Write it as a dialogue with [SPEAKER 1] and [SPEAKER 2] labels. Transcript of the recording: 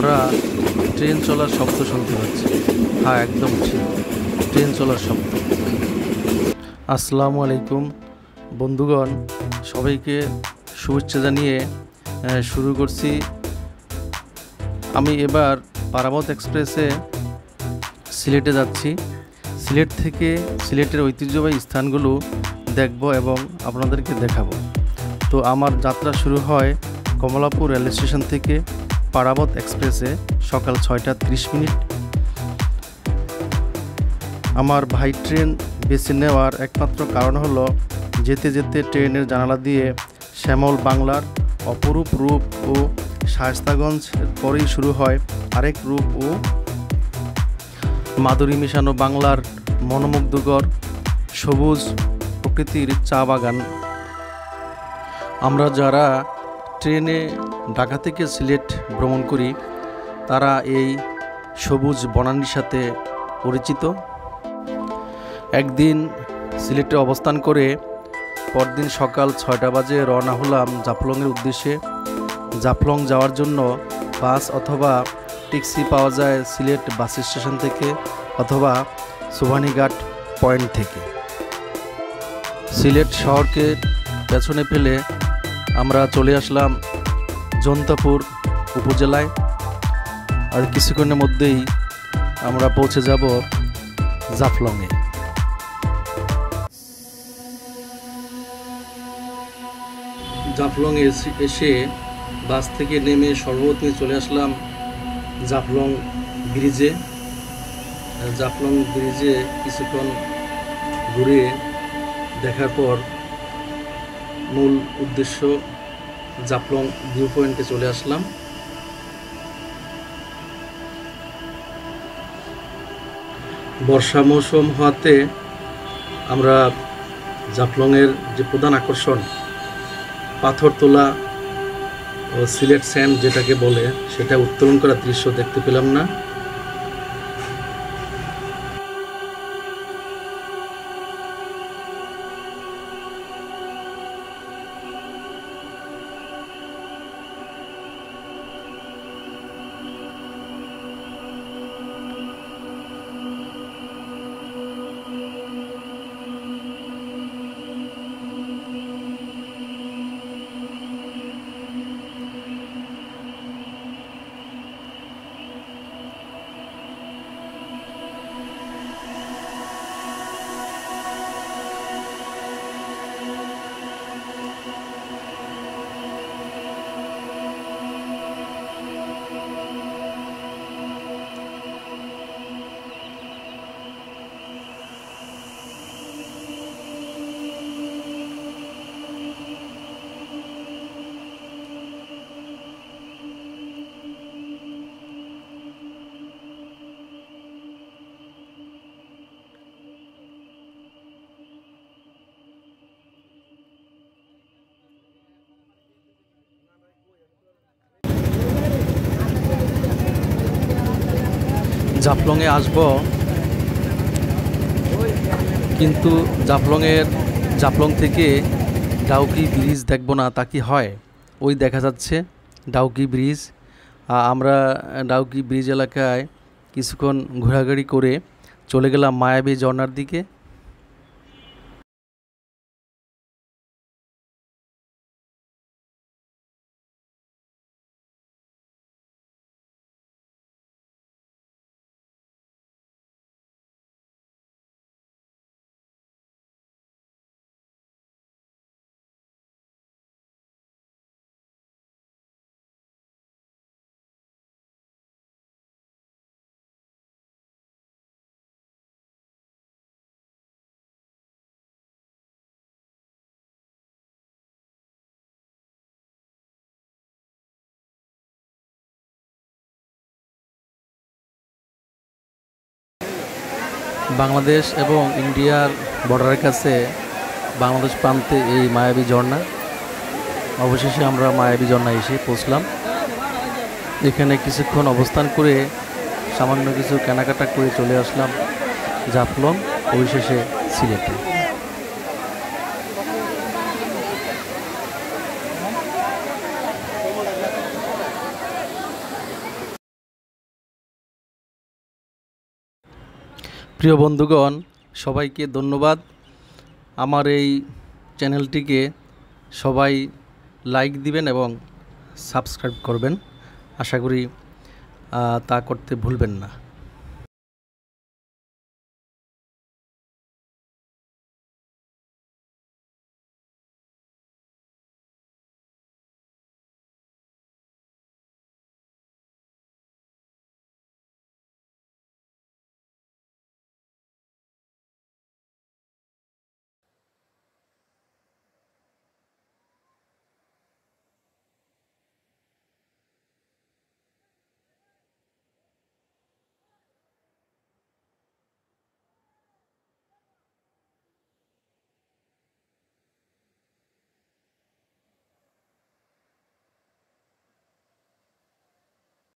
[SPEAKER 1] আমরা ট্রেন চলার শব্দ শুনতে পাচ্ছি। হ্যাঁ, একদম ঠিক, ট্রেন চলার শব্দ। আসসালামু আলাইকুম বন্ধুগণ, সবাইকে শুভেচ্ছা জানিয়ে শুরু করছি। আমি এবার পারাবত এক্সপ্রেসে সিলেটে যাচ্ছি। সিলেট থেকে সিলেটের ঐতিহ্যবাহী স্থানগুলো দেখব এবং আপনাদেরকে দেখাবো। তো আমার যাত্রা শুরু হয় কমলাপুর রেল স্টেশন থেকে পারাবত এক্সপ্রেসে সকাল 6টা 30 মিনিট। আমার ভাই ট্রেন বেছে নেওয়ার একমাত্র কারণ হলো যেতে যেতে ট্রেনের জানালা দিয়ে শ্যামল বাংলার অপরূপ রূপ ও শায়েস্তাগঞ্জ পরেই শুরু হয় আরেক রূপ ও মাধুরী মিশানো বাংলার মনোমুগ্ধকর সবুজ প্রকৃতির চা বাগান। আমরা যারা ট্রেনে ঢাকা থেকে সিলেট ভ্রমণ করি তারা এই সবুজ বনানীর সাথে পরিচিত। একদিন সিলেটে অবস্থান করে পরদিন সকাল 6টা বাজে রওনা হলাম জাফলংয়ের উদ্দেশ্যে। জাফলং যাওয়ার জন্য বাস অথবা ট্যাক্সি পাওয়া যায় সিলেট বাস স্টেশন থেকে অথবা সুবানীঘাট পয়েন্ট থেকে। সিলেট শহরকে পেছনে ফেলে আমরা চলে আসলাম জৈন্তাপুর উপজেলায়। আর কিছুক্ষণের মধ্যেই আমরা পৌঁছে যাব জাফলংয়ে। জাফলং এসে বাস থেকে নেমে সর্বপ্রথমে চলে আসলাম জাফলং ব্রিজে। জাফলং ব্রিজে কিছুক্ষণ ঘুরে দেখার পর মূল উদ্দেশ্য জাফলং ভিউ পয়েন্টে চলে আসলাম। বর্ষা মৌসুম হওয়াতে আমরা জাফলংয়ের যে প্রধান আকর্ষণ পাথর তোলা ও সিলেট স্যান্ড যেটাকে বলে সেটা উত্তোলন করার দৃশ্য দেখতে পেলাম না। জাফলংয়ে আসব, কিন্তু জাফলং থেকে ডাউকি ব্রিজ দেখব না তা কি হয়? ওই দেখা যাচ্ছে ডাউকি ব্রিজ। আমরা ডাউকি ব্রিজ এলাকায় কিছুক্ষণ ঘোরাঘুরি করে চলে গেলাম মায়াবী ঝর্ণার দিকে। বাংলাদেশ এবং ইন্ডিয়ার বর্ডারের কাছে বাংলাদেশ প্রান্তে এই মায়াবী ঝর্ণা। অবশেষে আমরা মায়াবী ঝর্ণা এসে পৌঁছলাম। এখানে কিছুক্ষণ অবস্থান করে সামান্য কিছু কেনাকাটা করে চলে আসলাম জাফলং, অবশেষে সিলেটে। প্রিয় বন্ধুগণ, সবাইকে ধন্যবাদ। আমার এই চ্যানেলটিকে সবাই লাইক দিবেন এবং সাবস্ক্রাইব করবেন। আশা করি তা করতে ভুলবেন না।